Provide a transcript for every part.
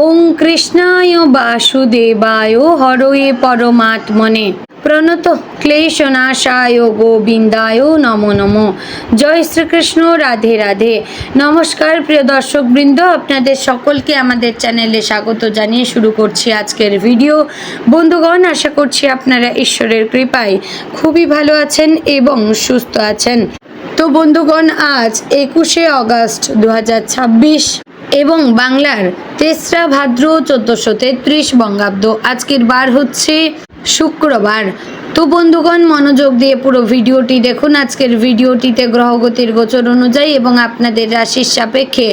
ওং কৃষ্ণায় বাসুদেবায় হরয়ে পরমাত্মনে প্রণত ক্লেশনাশায় গোবিন্দায় নমো নমো। জয় শ্রীকৃষ্ণ, রাধে রাধে। নমস্কার প্রিয় দর্শকবৃন্দ, আপনাদের সকলকে আমাদের চ্যানেলে স্বাগত জানিয়ে শুরু করছি আজকের ভিডিও। বন্ধুগণ, আশা করছি আপনারা ঈশ্বরের কৃপায় খুবই ভালো আছেন এবং সুস্থ আছেন। তো বন্ধুগণ, আজ 21শে অগস্ট 2026 এবং বাংলার 3রা ভাদ্র 1433 বঙ্গাব্দ। আজকের বার হচ্ছে শুক্রবার। তো বন্ধুগণ, মনোযোগ দিয়ে পুরো ভিডিওটি দেখুন। আজকের ভিডিওটিতে গ্রহগতির গোচর অনুযায়ী এবং আপনাদের রাশির সাপেক্ষে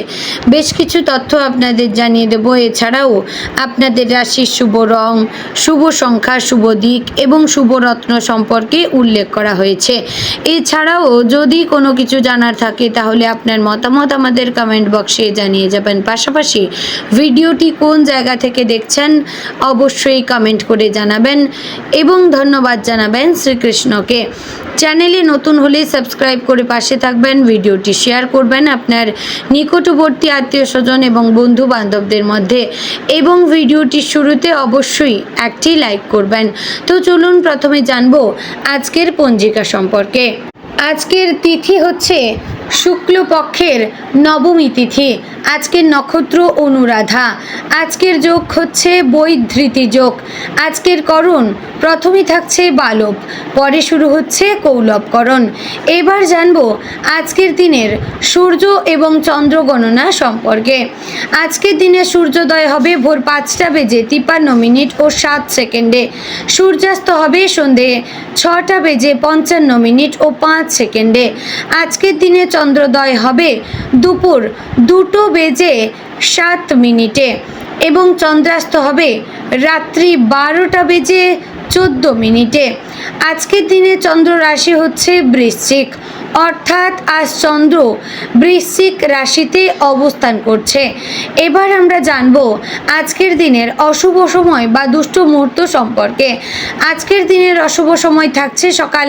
বেশ কিছু তথ্য আপনাদের জানিয়ে দেব। এছাড়াও আপনাদের রাশির শুভ রং, শুভ সংখ্যা, শুভ দিক এবং শুভ রত্ন সম্পর্কে উল্লেখ করা হয়েছে। এছাড়াও যদি কোনো কিছু জানার থাকে তাহলে আপনার মতামত আমাদের কমেন্ট বক্সে জানিয়ে যাবেন। পাশাপাশি ভিডিওটি কোন জায়গা থেকে দেখছেন অবশ্যই কমেন্ট করে জানাবেন এবং ধন্যবাদ জানাবেন শ্রীকৃষ্ণকে। চ্যানেলে নতুন হলে সাবস্ক্রাইব করে পাশে থাকবেন, ভিডিওটি শেয়ার করবেন আপনার নিকটবর্তী আত্মীয় স্বজন এবং বন্ধু বান্ধবদের মধ্যে এবং ভিডিওটির শুরুতে অবশ্যই একটি লাইক করবেন। তো চলুন প্রথমে জানবো আজকের পঞ্জিকা সম্পর্কে। আজকের তিথি হচ্ছে শুক্লপক্ষের নবমী তিথি। আজকের নক্ষত্র অনুরাধা। আজকের যোগ হচ্ছে বৈধৃতি যোগ। আজকের করণ প্রথমেই থাকছে বালব, পরে শুরু হচ্ছে কৌলবকরণ। এবার জানবো আজকের দিনের সূর্য এবং চন্দ্র গণনা সম্পর্কে। আজকের দিনে সূর্যোদয় হবে ভোর 5:53 ও 7 সূর্যাস্ত হবে সন্ধে 6:55 ও 5 আজকের দিনে চন্দ্রোদয় হবে দুপুর 2:07 এবং চন্দ্রাস্ত হবে রাত্রি 12:14। আজকের দিনে চন্দ্র রাশি হচ্ছে বৃশ্চিক, অর্থাৎ আজ চন্দ্র বৃশ্চিক রাশিতে অবস্থান করছে। এবার আমরা জানব আজকের দিনের অশুভ সময় বা দুষ্ট মুহূর্ত সম্পর্কে। আজকের দিনের অশুভ সময় থাকছে সকাল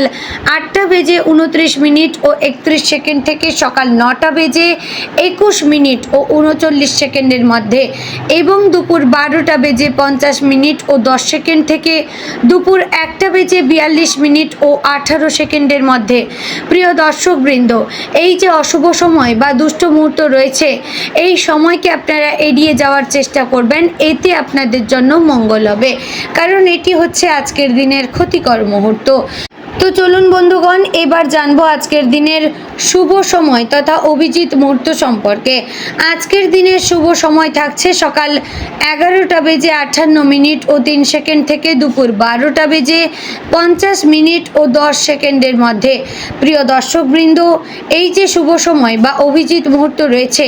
8:29 ও 31 থেকে সকাল 9:21 ও 39 মধ্যে এবং দুপুর 12:50 ও 10 থেকে দুপুর 1:42 ও 18 মধ্যে। প্রিয় দর্শকবৃন্দ, এই যে অশুভ সময় বা দুষ্ট মুহূর্ত রয়েছে, এই সময়কে আপনারা এড়িয়ে যাওয়ার চেষ্টা করবেন, এতে আপনাদের জন্য মঙ্গল হবে, কারণ এটি হচ্ছে আজকের দিনের ক্ষতিকর মুহূর্ত। তো চলুন বন্ধুগণ, এবার জানবো আজকের দিনের শুভ সময় তথা অভিজিৎ মুহূর্ত সম্পর্কে। আজকের দিনের শুভ সময় থাকছে সকাল 11:58 ও 3 থেকে দুপুর 12:50 ও 10 মধ্যে। প্রিয় দর্শকবৃন্দ, এই যে শুভ সময় বা অভিজিৎ মুহূর্ত রয়েছে,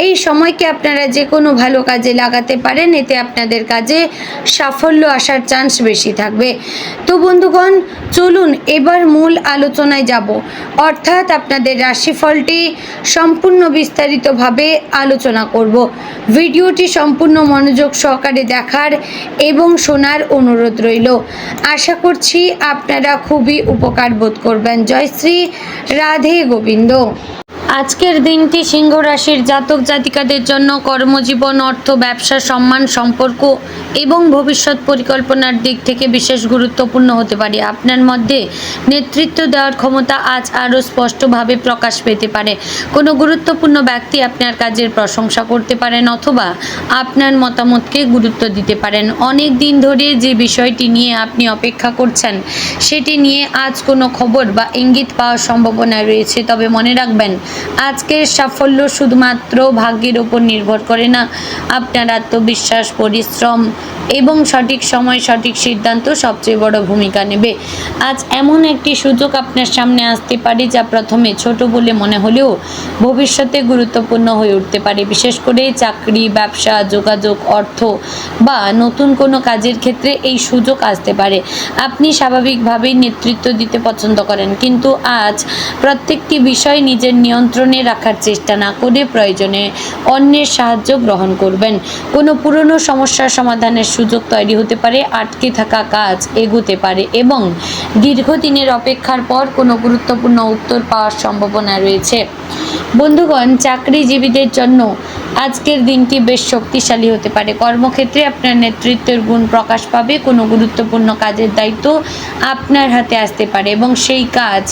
এই সময়কে আপনারা যে কোনো ভালো কাজে লাগাতে পারেন, এতে আপনাদের কাজে সাফল্য আসার চান্স বেশি থাকবে। তো বন্ধুগণ, চলুন এবার মূল আলোচনায় যাব, অর্থাৎ আপনাদের রাশিফলটি সম্পূর্ণ বিস্তারিতভাবে আলোচনা করব। ভিডিওটি সম্পূর্ণ মনোযোগ সহকারে দেখার এবং শোনার অনুরোধ রইল। আশা করছি আপনারা খুবই উপকার বোধ করবেন। জয় শ্রী রাধে গোবিন্দ। আজকের দিনটি সিংহ রাশির জাতক জাতিকাদের জন্য কর্মজীবন, অর্থ, ব্যবসা, সম্মান, সম্পর্ক এবং ভবিষ্যৎ পরিকল্পনার দিক থেকে বিশেষ গুরুত্বপূর্ণ হতে পারে। আপনার মধ্যে নেতৃত্ব দেওয়ার ক্ষমতা আজ আরও স্পষ্টভাবে প্রকাশ পেতে পারে। কোনো গুরুত্বপূর্ণ ব্যক্তি আপনার কাজের প্রশংসা করতে পারেন অথবা আপনার মতামতকে গুরুত্ব দিতে পারেন। অনেক দিন ধরে যে বিষয়টি নিয়ে আপনি অপেক্ষা করছেন, সেটি নিয়ে আজ কোনো খবর বা ইঙ্গিত পাওয়ার সম্ভাবনা রয়েছে। তবে মনে রাখবেন, আজকের সাফল্য শুধুমাত্র ভাগ্যের ওপর নির্ভর করে না। আপনার আত্মবিশ্বাস, পরিশ্রম এবং সঠিক সময় সঠিক সিদ্ধান্ত সবচেয়ে বড় ভূমিকা নেবে। আজ এমন একটি সুযোগ আপনার সামনে আসতে পারে যা প্রথমে ছোট বলে মনে হলেও ভবিষ্যতে গুরুত্বপূর্ণ হয়ে উঠতে পারে। বিশেষ করে চাকরি, ব্যবসা, যোগাযোগ, অর্থ বা নতুন কোনো কাজের ক্ষেত্রে এই সুযোগ আসতে পারে। আপনি স্বাভাবিকভাবেই নেতৃত্ব দিতে পছন্দ করেন, কিন্তু আজ প্রত্যেকটি বিষয় নিজের নিয়ন্ত্রণে রাখার চেষ্টা না করে প্রয়োজনে অন্যের সাহায্য গ্রহণ করবেন। কোনো পুরনো সমস্যার সমাধানের সুযোগ তৈরি হতে পারে, আটকে থাকা কাজ এগোতে পারে এবং দীর্ঘদিনের অপেক্ষার পর কোনো গুরুত্বপূর্ণ উত্তর পাওয়ার সম্ভাবনা রয়েছে। বন্ধুগণ, চাকরিজীবীদের জন্য আজকের দিনটি বেশ শক্তিশালী হতে পারে। কর্মক্ষেত্রে আপনার নেতৃত্বের গুণ প্রকাশ পাবে। কোনো গুরুত্বপূর্ণ কাজের দায়িত্ব আপনার হাতে আসতে পারে এবং সেই কাজ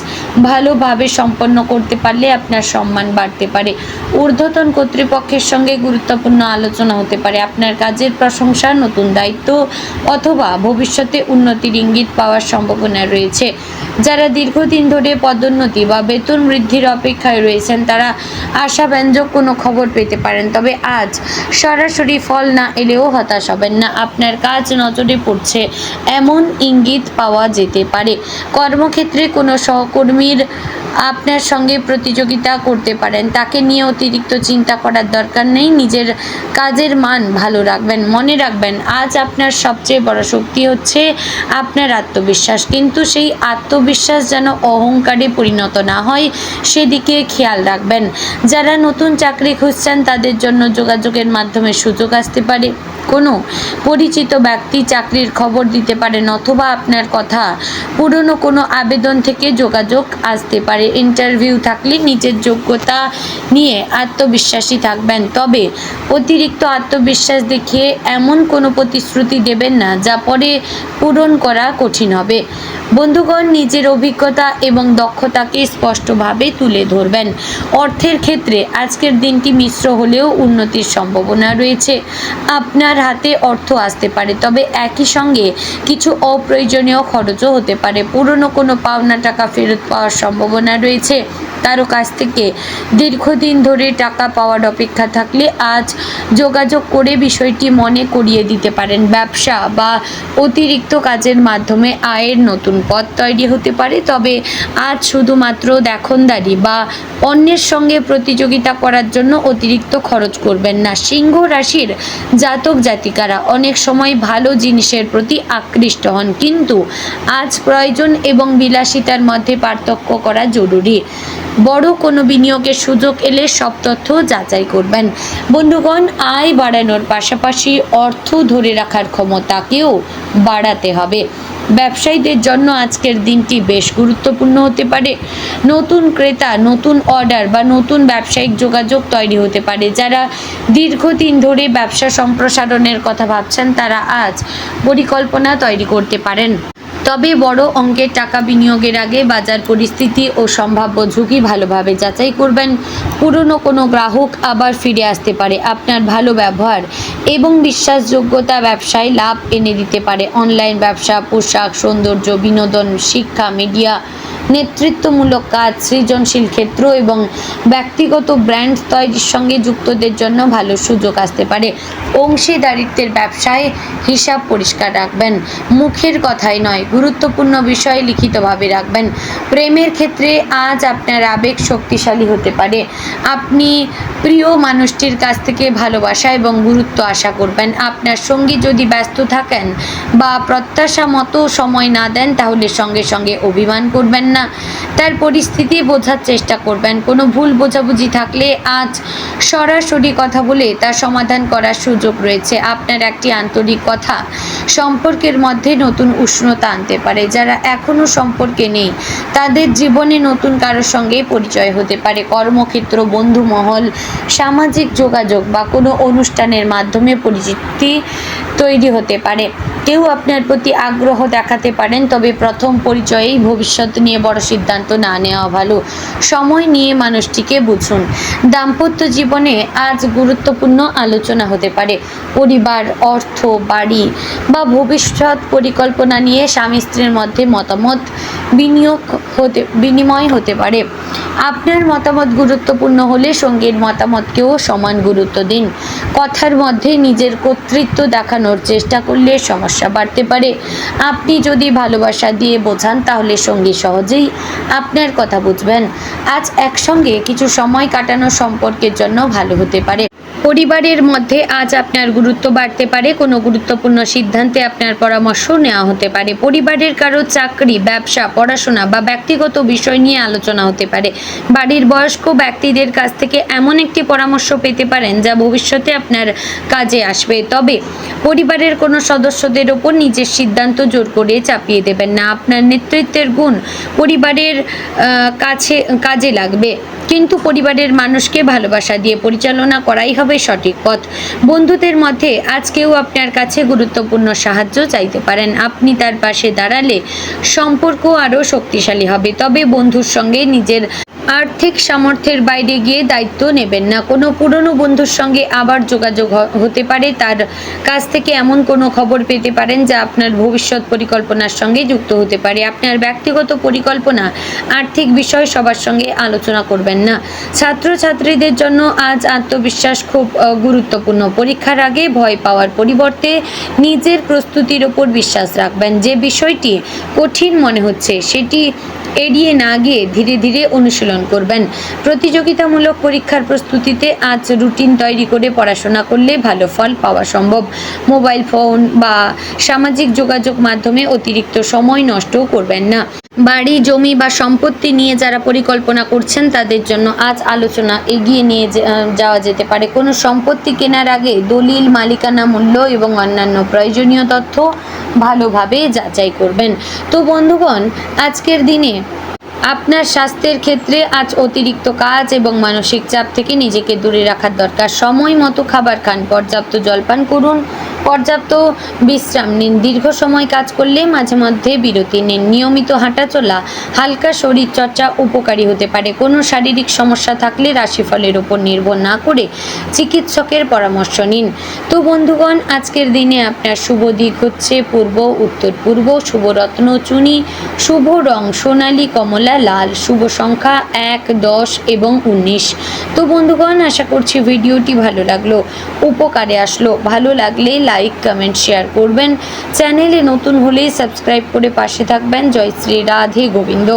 ভালোভাবে সম্পন্ন করতে পারলে আপনার সম্মান বাড়তে পারে। ঊর্ধ্বতন কর্তৃপক্ষের সঙ্গে গুরুত্বপূর্ণ আলোচনা হতে পারে। আপনার কাজের প্রশংসা, নতুন দায়িত্ব অথবা ভবিষ্যতে উন্নতির ইঙ্গিত পাওয়ার সম্ভাবনা রয়েছে। যারা দীর্ঘদিন ধরে পদোন্নতি বা বেতন বৃদ্ধির অপেক্ষায় রয়েছেন তারা আশাব্যঞ্জক কোনো খবর পেতে পারেন। তবে আজ সরাসরি ফল না এলেও হতাশ হবেন না। আপনার কাজ নজরে পড়ছে এমন ইঙ্গিত পাওয়া যেতে পারে। কর্মক্ষেত্রে কোনো সহকর্মীর আপনার সঙ্গে প্রতিযোগিতা করতে পারেন, তাকে নিয়ে অতিরিক্ত চিন্তা করার দরকার নেই। নিজের কাজের মান ভালো রাখবেন। মনে রাখবেন আজ আপনার সবচেয়ে বড় শক্তি হচ্ছে আপনার আত্মবিশ্বাস, কিন্তু সেই আত্মবিশ্বাস যেন অহংকারে পরিণত না হয় সেদিকে খেয়াল রাখবেন। যারা নতুন চাকরি খুঁজছেন তাদের জন্য যোগাযোগের মাধ্যমে সুযোগ আসতে পারে। কোনো পরিচিত ব্যক্তি চাকরির খবর দিতে পারেন অথবা আপনার কথা পুরনো কোনো আবেদন থেকে যোগাযোগ আসতে পারে। ইন্টারভিউ থাকলে নিজের যোগ্যতা নিয়ে আত্মবিশ্বাসী থাকবেন, তবে অতিরিক্ত আত্মবিশ্বাস দেখিয়ে এমন কোনো প্রতিশ্রুতি দেবেন না যা পরে পূরণ করা কঠিন হবে। বন্ধুগণ, নিজের অভিজ্ঞতা এবং দক্ষতাকে স্পষ্টভাবে তুলে ধরবেন। অর্থের ক্ষেত্রে আজকের দিনটি মিশ্র হলেও উন্নতির সম্ভাবনা রয়েছে। আপনার হাতে অর্থ আসতে পারে, তবে একই সঙ্গে কিছু অপ্রয়োজনীয় খরচও হতে পারে। পুরনো কোনো পাওনা টাকা ফেরত পাওয়ার সম্ভাবনা রয়েছে। কারো কাছ থেকে দীর্ঘদিন ধরে টাকা পাওয়ার অপেক্ষা থাকলে আজ যোগাযোগ করে বিষয়টি মনে করিয়ে দিতে পারেন। ব্যবসা বা অতিরিক্ত কাজের মাধ্যমে আয়ের নতুন পথ তৈরি হতে পারে, তবে আজ শুধুমাত্র দেখনদারি বা অন্যের সঙ্গে প্রতিযোগিতা করার জন্য অতিরিক্ত খরচ করবেন না। সিংহ রাশির জাতক জাতিকারা অনেক সময় ভালো জিনিসের প্রতি আকৃষ্ট হন, কিন্তু আজ প্রয়োজন এবং বিলাসিতার মধ্যে পার্থক্য করা জরুরি। বড় কোনো বিনিয়োগের সুযোগ এলে সব তথ্য যাচাই করবেন। বন্ধুগণ, আয় বাড়ানোর পাশাপাশি অর্থ ধরে রাখার ক্ষমতাকেও বাড়াতে হবে। ব্যবসায়ীদের জন্য আজকের দিনটি বেশ গুরুত্বপূর্ণ হতে পারে। নতুন ক্রেতা, নতুন অর্ডার বা নতুন ব্যবসায়িক যোগাযোগ তৈরি হতে পারে। যারা দীর্ঘদিন ধরে ব্যবসা সম্প্রসারণের কথা ভাবছেন তারা আজ পরিকল্পনা তৈরি করতে পারেন, তবে বড় অঙ্কের টাকা বিনিয়োগের আগে বাজার পরিস্থিতি ও সম্ভাব্য ঝুঁকি ভালোভাবে যাচাই করবেন। পুরনো কোনো গ্রাহক আবার ফিরে আসতে পারে। আপনার ভালো ব্যবহার এবং বিশ্বাসযোগ্যতা ব্যবসায় লাভ এনে দিতে পারে। অনলাইন ব্যবসা, পোশাক, সৌন্দর্য, বিনোদন, শিক্ষা, মিডিয়া, নেতৃত্বমূলক কাজ, সৃজনশীল ক্ষেত্র এবং ব্যক্তিগত ব্র্যান্ড তৈরির সঙ্গে যুক্তদের জন্য ভালো সুযোগ আসতে পারে। অংশীদারিত্বের ব্যবসায় হিসাব পরিষ্কার রাখবেন, মুখের কথাই নয়, গুরুত্বপূর্ণ বিষয় লিখিতভাবে রাখবেন। প্রেমের ক্ষেত্রে আজ আপনার আবেগ শক্তিশালী হতে পারে। আপনি প্রিয় মানুষটির কাছ থেকে ভালোবাসা এবং গুরুত্ব আশা করবেন। আপনার সঙ্গী যদি ব্যস্ত থাকেন বা প্রত্যাশা মতো সময় না দেন তাহলে সঙ্গে সঙ্গে অভিমান করবেন না, তার পরিস্থিতি বোঝার চেষ্টা করবেন। কোনো ভুল বোঝাবুঝি থাকলে আজ সরাসরি কথা বলে তা সমাধান করার সুযোগ রয়েছে। আপনার একটি আন্তরিক কথা সম্পর্কের মধ্যে নতুন উষ্ণতা আনতে পারে। যারা এখনও সম্পর্কে নেই তাদের জীবনে নতুন কারোর সঙ্গে পরিচয় হতে পারে। কর্মক্ষেত্র, বন্ধু মহল, সামাজিক যোগাযোগ বা কোনো অনুষ্ঠানের মাধ্যমে পরিচিতি তৈরি হতে পারে। কেউ আপনার প্রতি আগ্রহ দেখাতে পারেন, তবে প্রথম পরিচয়েই ভবিষ্যৎ নিয়ে বড় সিদ্ধান্ত না নেওয়া ভালো। সময় নিয়ে মানুষটিকে বুঝুন। দাম্পত্য জীবনে আজ গুরুত্বপূর্ণ আলোচনা হতে পারে। পরিবার, অর্থ, বাড়ি বা ভবিষ্যৎ পরিকল্পনা নিয়ে স্বামী স্ত্রীর মধ্যে মতামত বিনিময় হতে পারে। আপনার মতামত গুরুত্বপূর্ণ হলে সঙ্গীর মতামতকেও সমান গুরুত্ব দিন। কথার মধ্যে নিজের কর্তৃত্ব দেখানোর চেষ্টা করলে সমস্যা বাড়তে পারে। আপনি যদি ভালোবাসা দিয়ে বোঝান তাহলে সঙ্গী সহজেই আপনার কথা বুঝবেন। আজ একসঙ্গে কিছু সময় কাটানো সম্পর্কের জন্য ভালো হতে পারে। পরিবারের মধ্যে আজ আপনার গুরুত্ব বাড়তে পারে। কোনো গুরুত্বপূর্ণ সিদ্ধান্তে আপনার পরামর্শ নেওয়া হতে পারে। পরিবারের কারো চাকরি, ব্যবসা, পড়াশোনা বা ব্যক্তিগত বিষয় নিয়ে আলোচনা হতে পারে। বাড়ির বয়স্ক ব্যক্তিদের কাছ থেকে এমন একটি পরামর্শ পেতে পারেন যা ভবিষ্যতে আপনার কাজে আসবে, তবে পরিবারের কোনো সদস্যদের ওপর নিজের সিদ্ধান্ত জোর করে চাপিয়ে দেবেন না। আপনার নেতৃত্বের গুণ পরিবারের কাজে লাগবে, কিন্তু পরিবারের মানুষকে ভালোবাসা দিয়ে পরিচালনা করাই হবে সঠিক পথ। বন্ধুদের মধ্যে আজ কেউ আপনার কাছে গুরুত্বপূর্ণ সাহায্য চাইতে পারেন, আপনি তার পাশে দাঁড়ালে সম্পর্ক আরও শক্তিশালী হবে। তবে বন্ধুর সঙ্গে নিজের আর্থিক সামর্থ্যের বাইরে গিয়ে দায়িত্ব নেবেন না। কোনো পুরনো বন্ধুর সঙ্গে আবার যোগাযোগ হতে পারে, তার কাছ থেকে এমন কোনো খবর পেতে পারেন যা আপনার ভবিষ্যৎ পরিকল্পনার সঙ্গে যুক্ত হতে পারে। আপনার ব্যক্তিগত পরিকল্পনা, আর্থিক বিষয় সবার সঙ্গে আলোচনা করবেন না। ছাত্রছাত্রীদের জন্য আজ আত্মবিশ্বাস খুব গুরুত্বপূর্ণ। পরীক্ষার আগে ভয় পাওয়ার পরিবর্তে নিজের প্রস্তুতির ওপর বিশ্বাস রাখবেন। যে বিষয়টি কঠিন মনে হচ্ছে সেটি এড়িয়ে না গিয়ে ধীরে ধীরে অনুশীলন করবেন। প্রতিযোগিতামূলক পরীক্ষার প্রস্তুতিতে আজ রুটিন তৈরি করে পড়াশোনা করলে ভালো ফল পাওয়া সম্ভব। মোবাইল ফোন বা সামাজিক যোগাযোগ মাধ্যমে অতিরিক্ত সময় নষ্টও করবেন না। বাড়ি, জমি বা সম্পত্তি নিয়ে যারা পরিকল্পনা করছেন তাদের জন্য আজ আলোচনা এগিয়ে নিয়ে যাওয়া যেতে পারে। কোনো সম্পত্তি কেনার আগে দলিল, মালিকানা মূল্য এবং অন্যান্য প্রয়োজনীয় তথ্য ভালোভাবে যাচাই করবেন। তো বন্ধুগণ, আজকের দিনে আপনার স্বাস্থ্যের ক্ষেত্রে আজ অতিরিক্ত কাজ এবং মানসিক চাপ থেকে নিজেকে দূরে রাখার দরকার। সময় মতো খাবার খান, পর্যাপ্ত জলপান করুন, পর্যাপ্ত বিশ্রাম নিন। দীর্ঘ সময় কাজ করলে মাঝে মধ্যে বিরতি নিন। নিয়মিত হাঁটাচলা, হালকা শরীরচর্চা উপকারী হতে পারে। কোনো শারীরিক সমস্যা থাকলে রাশিফলের ওপর নির্ভর না করে চিকিৎসকের পরামর্শ নিন। তো বন্ধুগণ, আজকের দিনে আপনার শুভ দিক হচ্ছে পূর্ব, উত্তর পূর্ব। শুভ রত্ন চুনি, শুভ রং সোনালী, কমলা, লাল। শুভ সংখ্যা 1, 10 এবং 19। তো বন্ধুগণ, আশা করছি ভিডিওটি ভালো লাগলো, উপকারে আসলো। ভালো লাগলে লাইক, কমেন্ট, শেয়ার করবেন। চ্যানেলে নতুন হলে সাবস্ক্রাইব করে পাশে থাকবেন। জয় শ্রী রাধে গোবিন্দ।